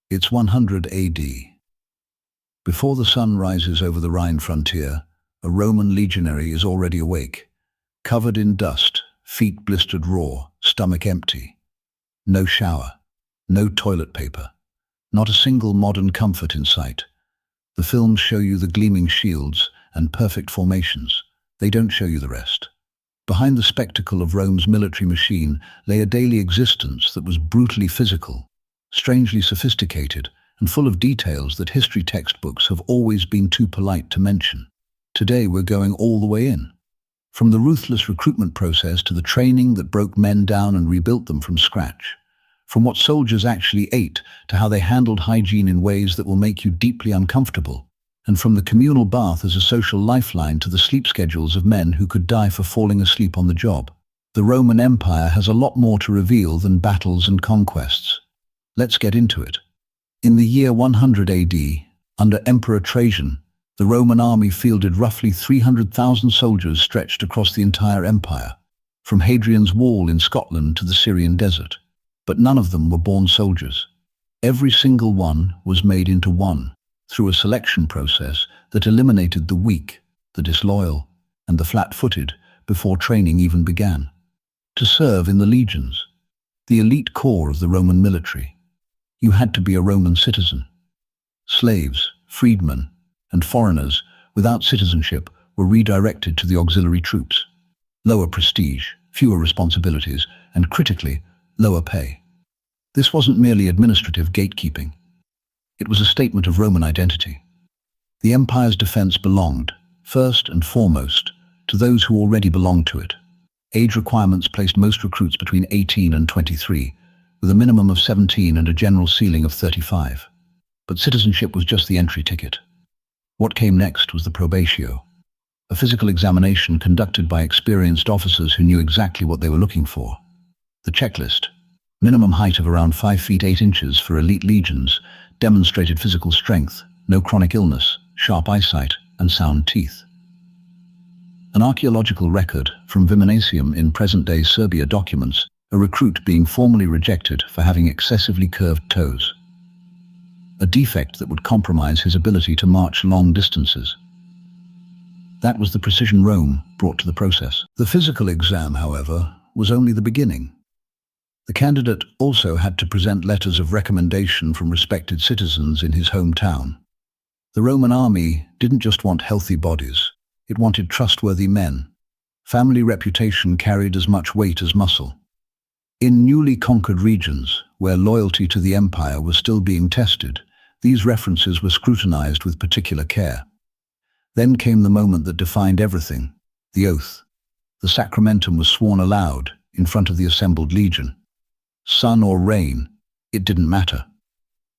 It's 100 AD. Before the sun rises over the Rhine frontier, a Roman legionary is already awake, covered in dust, feet blistered raw, stomach empty. No shower, no toilet paper, not a single modern comfort in sight. The films show you the gleaming shields and perfect formations. They don't show you the rest. Behind the spectacle of Rome's military machine lay a daily existence that was brutally physical, strangely sophisticated, and full of details that history textbooks have always been too polite to mention. Today we're going all the way in. From the ruthless recruitment process to the training that broke men down and rebuilt them from scratch. From what soldiers actually ate to how they handled hygiene in ways that will make you deeply uncomfortable. And from the communal bath as a social lifeline to the sleep schedules of men who could die for falling asleep on the job. The Roman Empire has a lot more to reveal than battles and conquests. Let's get into it. In the year 100 AD, under Emperor Trajan, the Roman army fielded roughly 300,000 soldiers stretched across the entire empire, from Hadrian's Wall in Scotland to the Syrian desert. But none of them were born soldiers. Every single one was made into one, through a selection process that eliminated the weak, the disloyal, and the flat-footed before training even began. To serve in the legions, the elite core of the Roman military, you had to be a Roman citizen. Slaves, freedmen, and foreigners without citizenship were redirected to the auxiliary troops. Lower prestige, fewer responsibilities, and critically, lower pay. This wasn't merely administrative gatekeeping. It was a statement of Roman identity. The empire's defense belonged, first and foremost, to those who already belonged to it. Age requirements placed most recruits between 18 and 23, with a minimum of 17 and a general ceiling of 35. But citizenship was just the entry ticket. What came next was the probatio, a physical examination conducted by experienced officers who knew exactly what they were looking for. The checklist, minimum height of around 5 feet 8 inches for elite legions, demonstrated physical strength, no chronic illness, sharp eyesight, and sound teeth. An archaeological record from Viminacium in present-day Serbia documents a recruit being formally rejected for having excessively curved toes, a defect that would compromise his ability to march long distances. That was the precision Rome brought to the process. The physical exam, however, was only the beginning. The candidate also had to present letters of recommendation from respected citizens in his hometown. The Roman army didn't just want healthy bodies, it wanted trustworthy men. Family reputation carried as much weight as muscle. In newly conquered regions, where loyalty to the empire was still being tested, these references were scrutinized with particular care. Then came the moment that defined everything, the oath. The sacramentum was sworn aloud in front of the assembled legion. Sun or rain, it didn't matter.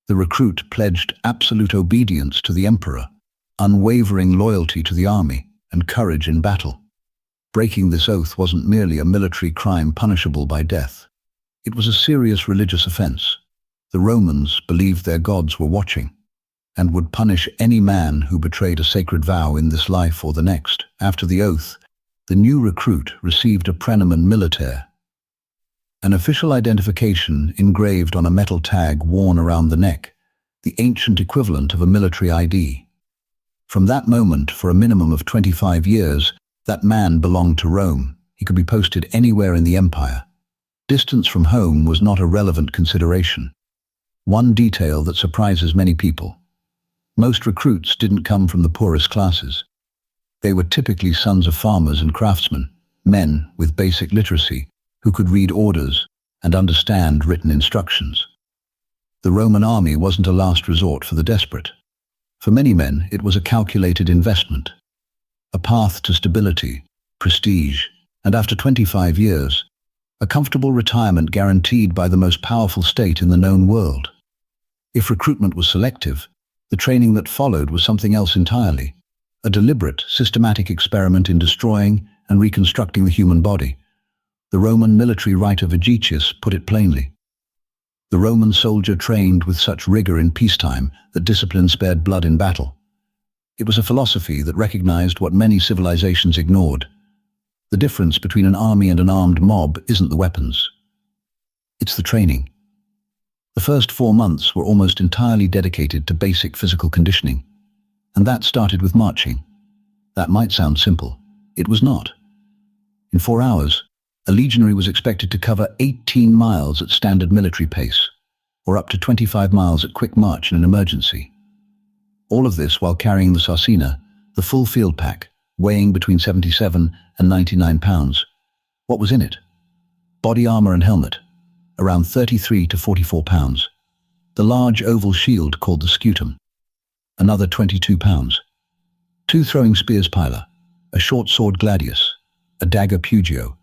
The recruit pledged absolute obedience to the emperor, unwavering loyalty to the army, and courage in battle. Breaking this oath wasn't merely a military crime punishable by death. It was a serious religious offense. The Romans believed their gods were watching, and would punish any man who betrayed a sacred vow in this life or the next. After the oath, the new recruit received a praenomen militare, an official identification engraved on a metal tag worn around the neck, the ancient equivalent of a military ID. From that moment, for a minimum of 25 years, that man belonged to Rome. He could be posted anywhere in the empire. Distance from home was not a relevant consideration. One detail that surprises many people. Most recruits didn't come from the poorest classes. They were typically sons of farmers and craftsmen, men with basic literacy, who could read orders and understand written instructions. The Roman army wasn't a last resort for the desperate. For many men, it was a calculated investment, a path to stability, prestige, and after 25 years, a comfortable retirement guaranteed by the most powerful state in the known world. If recruitment was selective, the training that followed was something else entirely, a deliberate, systematic experiment in destroying and reconstructing the human body. The Roman military writer Vigetius put it plainly. The Roman soldier trained with such rigor in peacetime that discipline spared blood in battle. It was a philosophy that recognized what many civilizations ignored. The difference between an army and an armed mob isn't the weapons. It's the training. The first 4 months were almost entirely dedicated to basic physical conditioning, and that started with marching. That might sound simple. It was not. In 4 hours, a legionary was expected to cover 18 miles at standard military pace, or up to 25 miles at quick march in an emergency. All of this while carrying the sarcina, the full field pack, weighing between 77 and 99 pounds. What was in it? Body armor and helmet, around 33 to 44 pounds. The large oval shield called the scutum, another 22 pounds. 2 throwing spears piler, a short sword gladius, a dagger pugio,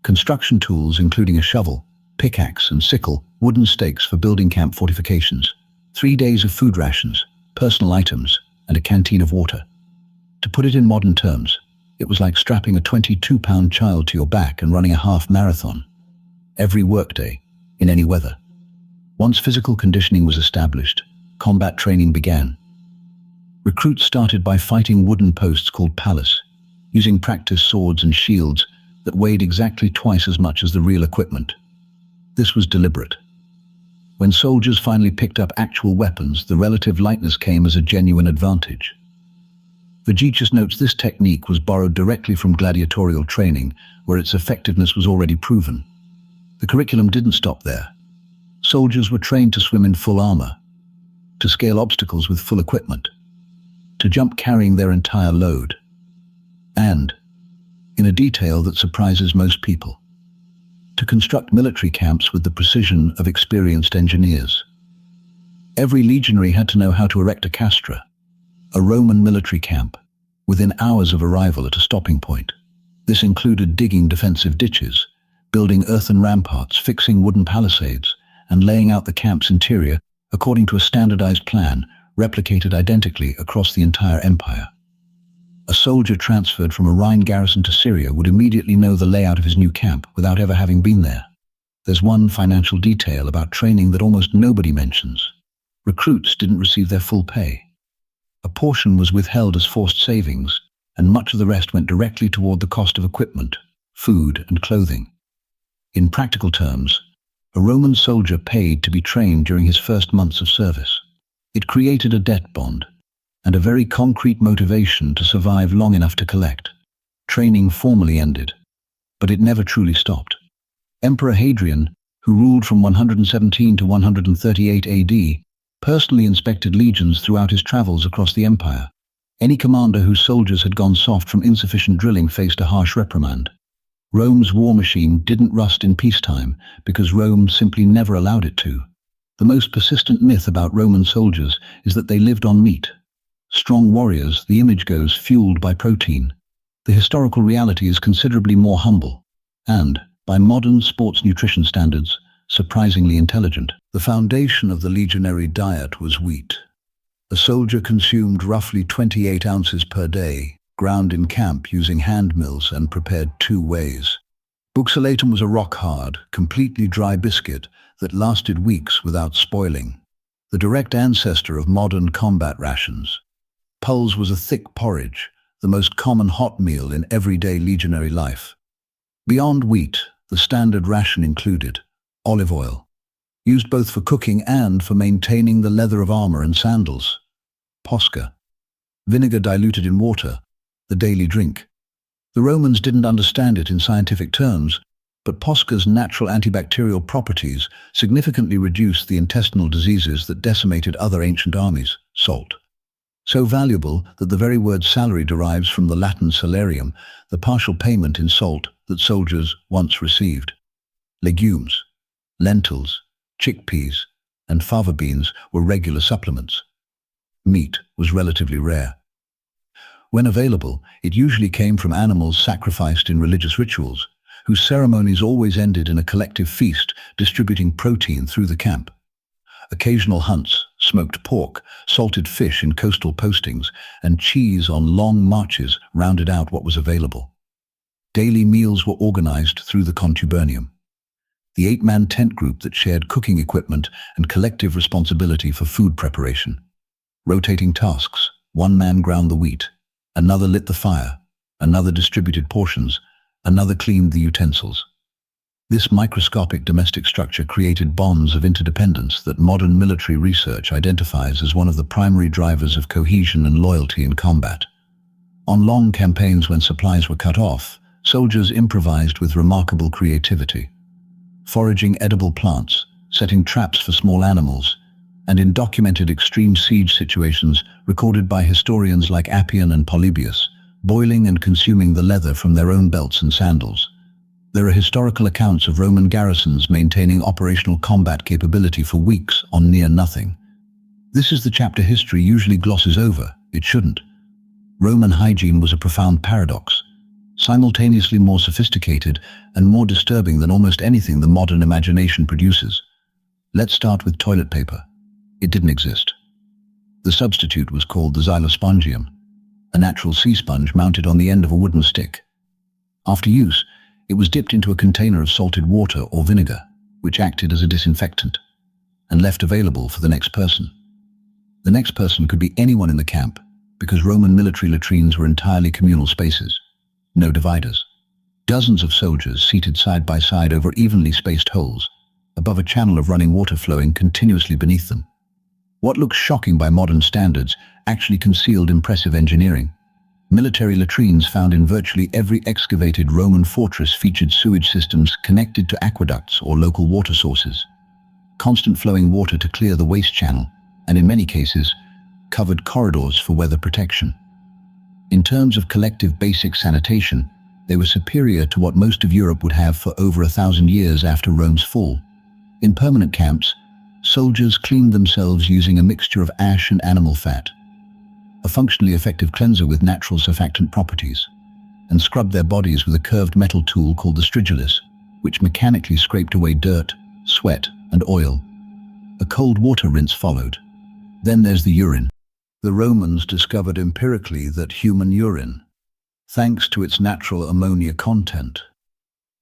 construction tools including a shovel, pickaxe and sickle, wooden stakes for building camp fortifications, 3 days of food rations, personal items, and a canteen of water. To put it in modern terms, it was like strapping a 22-pound child to your back and running a half marathon. Every workday, in any weather. Once physical conditioning was established, combat training began. Recruits started by fighting wooden posts called palace, using practice swords and shields that weighed exactly twice as much as the real equipment. This was deliberate. When soldiers finally picked up actual weapons, the relative lightness came as a genuine advantage. Vegetius notes this technique was borrowed directly from gladiatorial training, where its effectiveness was already proven. The curriculum didn't stop there. Soldiers were trained to swim in full armor, to scale obstacles with full equipment, to jump carrying their entire load, and, in a detail that surprises most people, to construct military camps with the precision of experienced engineers. Every legionary had to know how to erect a castra, a Roman military camp, within hours of arrival at a stopping point. This included digging defensive ditches, building earthen ramparts, fixing wooden palisades, and laying out the camp's interior according to a standardized plan replicated identically across the entire empire. A soldier transferred from a Rhine garrison to Syria would immediately know the layout of his new camp without ever having been there. There's one financial detail about training that almost nobody mentions. Recruits didn't receive their full pay. A portion was withheld as forced savings, and much of the rest went directly toward the cost of equipment, food, and clothing. In practical terms, a Roman soldier paid to be trained during his first months of service. It created a debt bond, and a very concrete motivation to survive long enough to collect. Training formally ended, but it never truly stopped. Emperor Hadrian, who ruled from 117 to 138 AD, personally inspected legions throughout his travels across the empire. Any commander whose soldiers had gone soft from insufficient drilling faced a harsh reprimand. Rome's war machine didn't rust in peacetime because Rome simply never allowed it to. The most persistent myth about Roman soldiers is that they lived on meat. Strong warriors, the image goes, fueled by protein. The historical reality is considerably more humble, and, by modern sports nutrition standards, surprisingly intelligent. The foundation of the legionary diet was wheat. A soldier consumed roughly 28 ounces per day, ground in camp using hand mills and prepared 2 ways. Buxaletum was a rock-hard, completely dry biscuit that lasted weeks without spoiling, the direct ancestor of modern combat rations. Pulse was a thick porridge, the most common hot meal in everyday legionary life. Beyond wheat, the standard ration included olive oil, used both for cooking and for maintaining the leather of armor and sandals. Posca, vinegar diluted in water, the daily drink. The Romans didn't understand it in scientific terms, but Posca's natural antibacterial properties significantly reduced the intestinal diseases that decimated other ancient armies. Salt, so valuable that the very word salary derives from the Latin salarium, the partial payment in salt that soldiers once received. Legumes, lentils, chickpeas, and fava beans were regular supplements. Meat was relatively rare. When available, it usually came from animals sacrificed in religious rituals, whose ceremonies always ended in a collective feast distributing protein through the camp. Occasional hunts, smoked pork, salted fish in coastal postings, and cheese on long marches rounded out what was available. Daily meals were organized through the contubernium, the 8-man tent group that shared cooking equipment and collective responsibility for food preparation. Rotating tasks, one man ground the wheat, another lit the fire, another distributed portions, another cleaned the utensils. This microscopic domestic structure created bonds of interdependence that modern military research identifies as one of the primary drivers of cohesion and loyalty in combat. On long campaigns when supplies were cut off, soldiers improvised with remarkable creativity, foraging edible plants, setting traps for small animals, and in documented extreme siege situations recorded by historians like Appian and Polybius, boiling and consuming the leather from their own belts and sandals. There are historical accounts of Roman garrisons maintaining operational combat capability for weeks on near nothing. This is the chapter history usually glosses over. It shouldn't. Roman hygiene was a profound paradox, simultaneously more sophisticated and more disturbing than almost anything the modern imagination produces. Let's start with toilet paper. It didn't exist. The substitute was called the xylospongium, a natural sea sponge mounted on the end of a wooden stick. After use, it was dipped into a container of salted water or vinegar, which acted as a disinfectant, and left available for the next person. The next person could be anyone in the camp, because Roman military latrines were entirely communal spaces. No dividers. Dozens of soldiers seated side by side over evenly spaced holes, above a channel of running water flowing continuously beneath them. What looks shocking by modern standards actually concealed impressive engineering. Military latrines found in virtually every excavated Roman fortress featured sewage systems connected to aqueducts or local water sources. Constant flowing water to clear the waste channel, and in many cases, covered corridors for weather protection. In terms of collective basic sanitation, they were superior to what most of Europe would have for over 1,000 years after Rome's fall. In permanent camps, soldiers cleaned themselves using a mixture of ash and animal fat, a functionally effective cleanser with natural surfactant properties, and scrubbed their bodies with a curved metal tool called the stridulus, which mechanically scraped away dirt, sweat, and oil. A cold water rinse followed. Then there's the urine. The Romans discovered empirically that human urine, thanks to its natural ammonia content,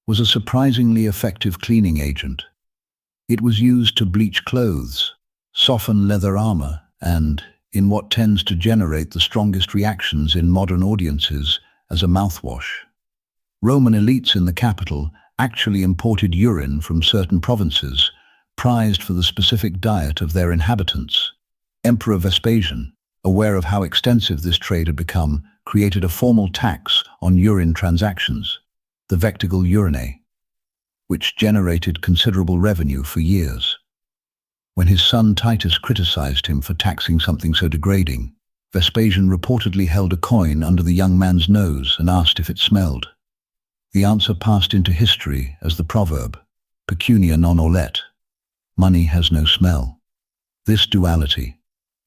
was a surprisingly effective cleaning agent. It was used to bleach clothes, soften leather armor, and, in what tends to generate the strongest reactions in modern audiences, as a mouthwash. Roman elites in the capital actually imported urine from certain provinces, prized for the specific diet of their inhabitants. Emperor Vespasian, aware of how extensive this trade had become, created a formal tax on urine transactions, the vectigal urinae, which generated considerable revenue for years. When his son Titus criticized him for taxing something so degrading, Vespasian reportedly held a coin under the young man's nose and asked if it smelled. The answer passed into history as the proverb, pecunia non olet, money has no smell. This duality,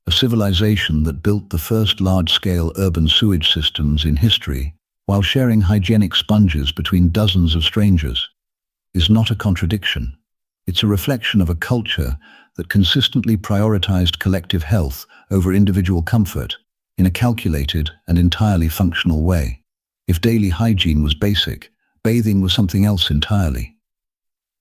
a civilization that built the first large-scale urban sewage systems in history while sharing hygienic sponges between dozens of strangers, is not a contradiction. It's a reflection of a culture that consistently prioritized collective health over individual comfort in a calculated and entirely functional way. If daily hygiene was basic, bathing was something else entirely.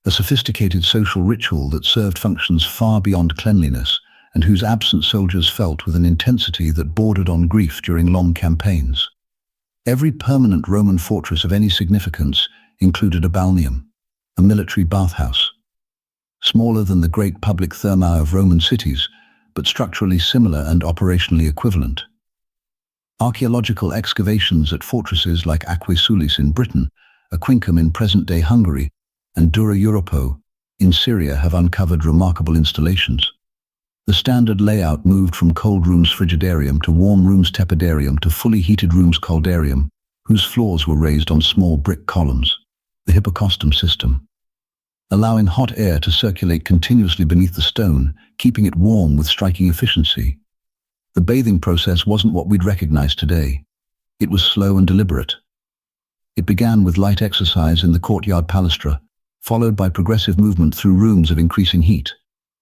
A sophisticated social ritual that served functions far beyond cleanliness and whose absence soldiers felt with an intensity that bordered on grief during long campaigns. Every permanent Roman fortress of any significance included a balneum, a military bathhouse, smaller than the great public thermae of Roman cities, but structurally similar and operationally equivalent. Archaeological excavations at fortresses like Aquae Sulis in Britain, Aquincum in present-day Hungary, and Dura Europo in Syria have uncovered remarkable installations. The standard layout moved from cold rooms frigidarium to warm rooms tepidarium to fully heated rooms coldarium, whose floors were raised on small brick columns, the hypocostum system, allowing hot air to circulate continuously beneath the stone, keeping it warm with striking efficiency. The bathing process wasn't what we'd recognize today. It was slow and deliberate. It began with light exercise in the courtyard palastra, followed by progressive movement through rooms of increasing heat,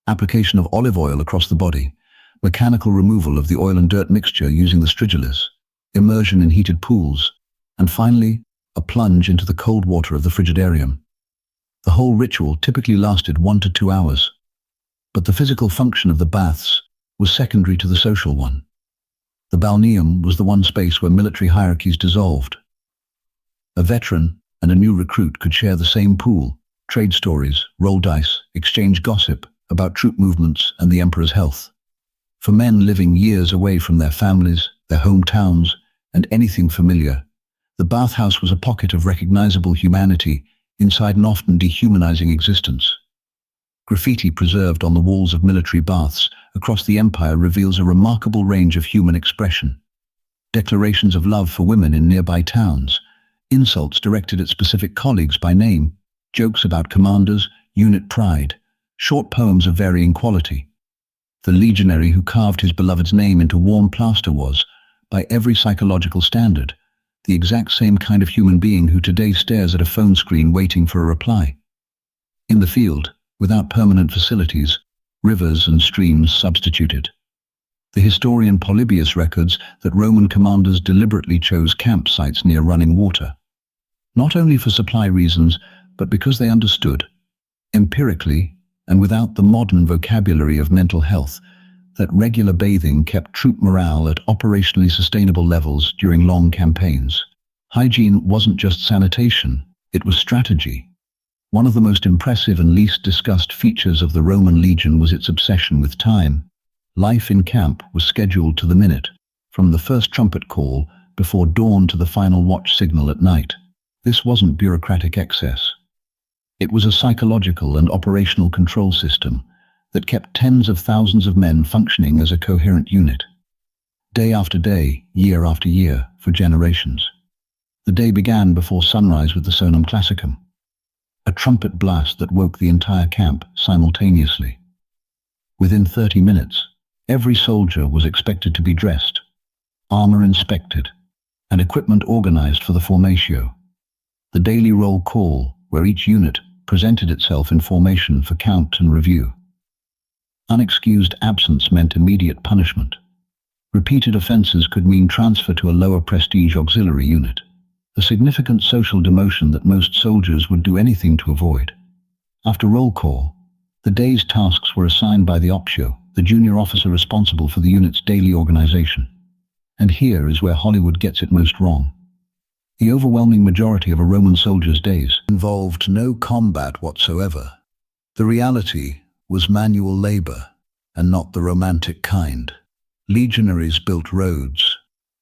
application of olive oil across the body, mechanical removal of the oil and dirt mixture using the stridulus, immersion in heated pools, and finally, a plunge into the cold water of the frigidarium. The whole ritual typically lasted 1 to 2 hours, but the physical function of the baths was secondary to the social one. The balneum was the one space where military hierarchies dissolved. A veteran and a new recruit could share the same pool, trade stories, roll dice, exchange gossip about troop movements and the emperor's health. For men living years away from their families, their hometowns, and anything familiar, the bathhouse was a pocket of recognizable humanity inside an often dehumanizing existence. Graffiti preserved on the walls of military baths across the empire reveals a remarkable range of human expression. Declarations of love for women in nearby towns, insults directed at specific colleagues by name, jokes about commanders, unit pride, short poems of varying quality. The legionary who carved his beloved's name into warm plaster was, by every psychological standard, the exact same kind of human being who today stares at a phone screen waiting for a reply. In the field, without permanent facilities, rivers and streams substituted. The historian Polybius records that Roman commanders deliberately chose campsites near running water, not only for supply reasons, but because they understood, empirically and without the modern vocabulary of mental health, that regular bathing kept troop morale at operationally sustainable levels during long campaigns. Hygiene wasn't just sanitation, it was strategy. One of the most impressive and least discussed features of the Roman legion was its obsession with time. Life in camp was scheduled to the minute, from the first trumpet call before dawn to the final watch signal at night. This wasn't bureaucratic excess. It was a psychological and operational control system that kept tens of thousands of men functioning as a coherent unit. Day after day, year after year, for generations. The day began before sunrise with the sonum classicum, a trumpet blast that woke the entire camp simultaneously. Within 30 minutes, every soldier was expected to be dressed, armor inspected, and equipment organized for the formatio. The daily roll call, where each unit presented itself in formation for count and review. Unexcused absence meant immediate punishment. Repeated offenses could mean transfer to a lower prestige auxiliary unit, a significant social demotion that most soldiers would do anything to avoid. After roll call, the day's tasks were assigned by the optio, the junior officer responsible for the unit's daily organization. And here is where Hollywood gets it most wrong. The overwhelming majority of a Roman soldier's days involved no combat whatsoever. The reality was manual labor, and not the romantic kind. Legionaries built roads.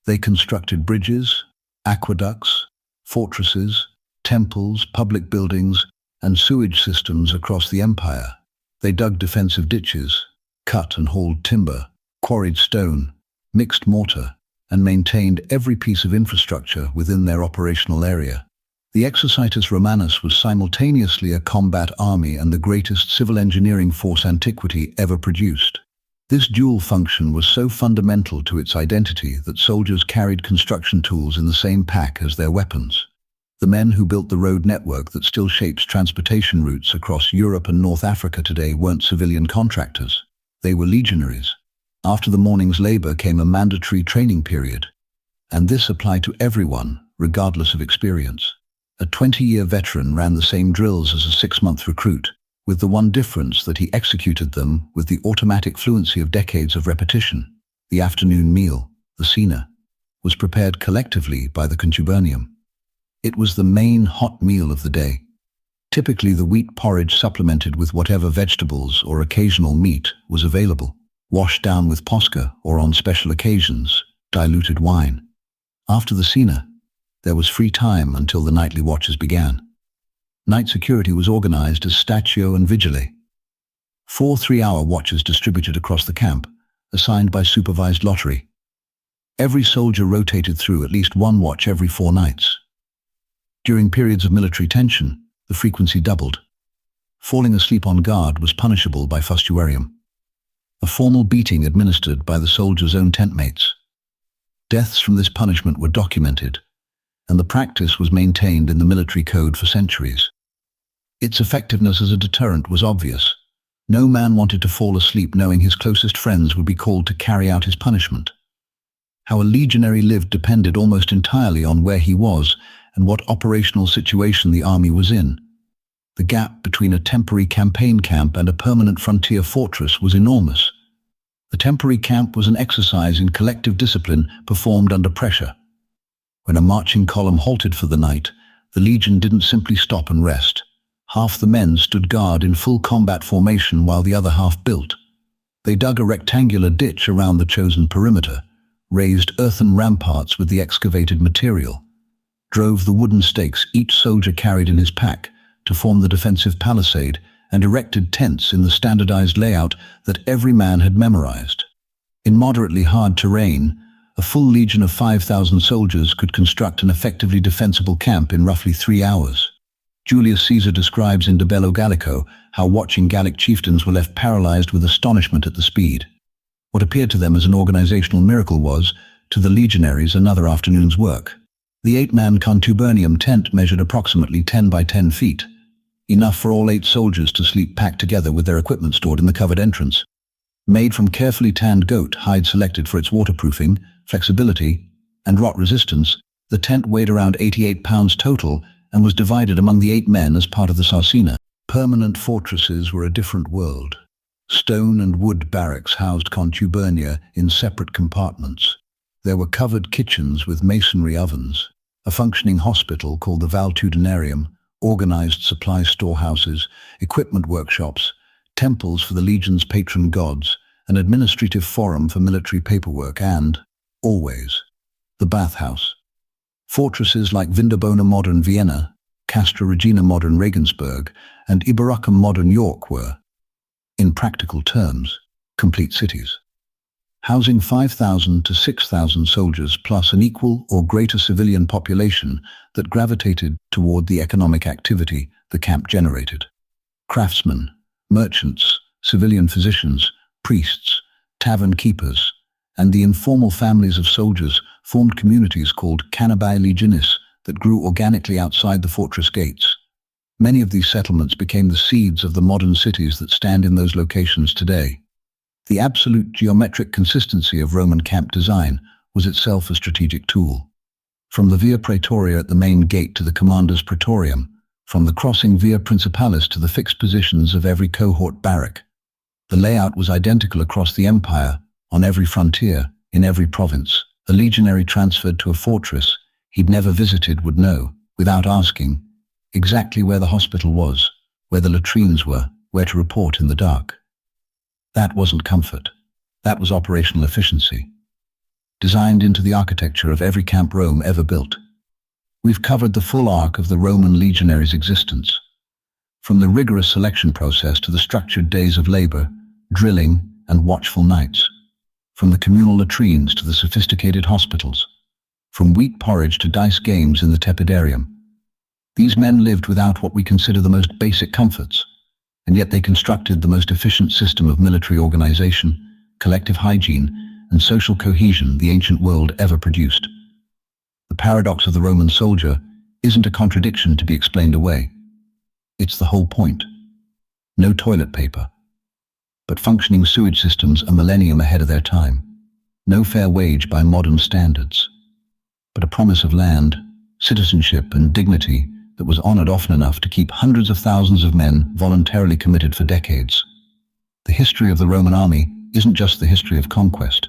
They constructed bridges, aqueducts, fortresses, temples, public buildings, and sewage systems across the empire. They dug defensive ditches, cut and hauled timber, quarried stone, mixed mortar, and maintained every piece of infrastructure within their operational area. The Exercitus Romanus was simultaneously a combat army and the greatest civil engineering force antiquity ever produced. This dual function was so fundamental to its identity that soldiers carried construction tools in the same pack as their weapons. The men who built the road network that still shapes transportation routes across Europe and North Africa today weren't civilian contractors. They were legionaries. After the morning's labor came a mandatory training period, and this applied to everyone, regardless of experience. A 20-year veteran ran the same drills as a 6-month recruit, with the one difference that he executed them with the automatic fluency of decades of repetition. The afternoon meal, the cena, was prepared collectively by the contubernium. It was the main hot meal of the day. Typically the wheat porridge supplemented with whatever vegetables or occasional meat was available, washed down with posca or on special occasions, diluted wine. After the cena, there was free time until the nightly watches began. Night security was organized as statio and vigile. 4 3-hour watches distributed across the camp, assigned by supervised lottery. Every soldier rotated through at least one watch every 4 nights. During periods of military tension, the frequency doubled. Falling asleep on guard was punishable by fustuarium, a formal beating administered by the soldier's own tentmates. Deaths from this punishment were documented, and the practice was maintained in the military code for centuries. Its effectiveness as a deterrent was obvious. No man wanted to fall asleep knowing his closest friends would be called to carry out his punishment. How a legionary lived depended almost entirely on where he was and what operational situation the army was in. The gap between a temporary campaign camp and a permanent frontier fortress was enormous. The temporary camp was an exercise in collective discipline performed under pressure. When a marching column halted for the night, the legion didn't simply stop and rest. Half the men stood guard in full combat formation while the other half built. They dug a rectangular ditch around the chosen perimeter, raised earthen ramparts with the excavated material, drove the wooden stakes each soldier carried in his pack to form the defensive palisade, and erected tents in the standardized layout that every man had memorized. In moderately hard terrain, a full legion of 5,000 soldiers could construct an effectively defensible camp in roughly 3 hours. Julius Caesar describes in De Bello Gallico how watching Gallic chieftains were left paralyzed with astonishment at the speed. What appeared to them as an organizational miracle was, to the legionaries, another afternoon's work. The 8-man contubernium tent measured approximately 10 by 10 feet, enough for all 8 soldiers to sleep packed together with their equipment stored in the covered entrance. Made from carefully tanned goat hide selected for its waterproofing, flexibility, and rot resistance, the tent weighed around 88 pounds total and was divided among the 8 men as part of the sarcina. Permanent fortresses were a different world. Stone and wood barracks housed contubernia in separate compartments. There were covered kitchens with masonry ovens, a functioning hospital called the Valtudinarium, organized supply storehouses, equipment workshops, temples for the legion's patron gods, an administrative forum for military paperwork, and, always, the bathhouse. Fortresses like Vindobona modern Vienna, Castra Regina modern Regensburg, and Iberacum modern York were, in practical terms, complete cities, housing 5,000 to 6,000 soldiers plus an equal or greater civilian population that gravitated toward the economic activity the camp generated. Craftsmen, merchants, civilian physicians, priests, tavern keepers, and the informal families of soldiers formed communities called Cannabae Legionis that grew organically outside the fortress gates. Many of these settlements became the seeds of the modern cities that stand in those locations today. The absolute geometric consistency of Roman camp design was itself a strategic tool. From the Via Praetoria at the main gate to the commander's praetorium, from the crossing Via Principalis to the fixed positions of every cohort barrack, the layout was identical across the empire, on every frontier, in every province. A legionary transferred to a fortress he'd never visited would know, without asking, exactly where the hospital was, where the latrines were, where to report in the dark. That wasn't comfort. That was operational efficiency, designed into the architecture of every camp Rome ever built. We've covered the full arc of the Roman legionary's existence, from the rigorous selection process to the structured days of labor, drilling, and watchful nights, from the communal latrines to the sophisticated hospitals, from wheat porridge to dice games in the tepidarium. These men lived without what we consider the most basic comforts, and yet they constructed the most efficient system of military organization, collective hygiene, and social cohesion the ancient world ever produced. The paradox of the Roman soldier isn't a contradiction to be explained away. It's the whole point. No toilet paper, but functioning sewage systems a millennium ahead of their time. No fair wage by modern standards, but a promise of land, citizenship, and dignity that was honored often enough to keep hundreds of thousands of men voluntarily committed for decades. The history of the Roman army isn't just the history of conquest.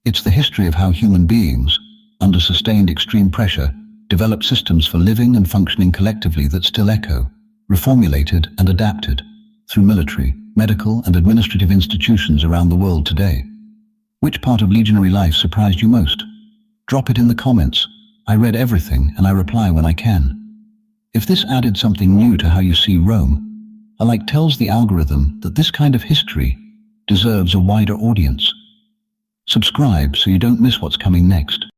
It's the history of how human beings, under sustained extreme pressure, developed systems for living and functioning collectively that still echo, reformulated and adapted, through military, medical, and administrative institutions around the world today. Which part of legionary life surprised you most? Drop it in the comments. I read everything and I reply when I can. If this added something new to how you see Rome, a like tells the algorithm that this kind of history deserves a wider audience. Subscribe so you don't miss what's coming next.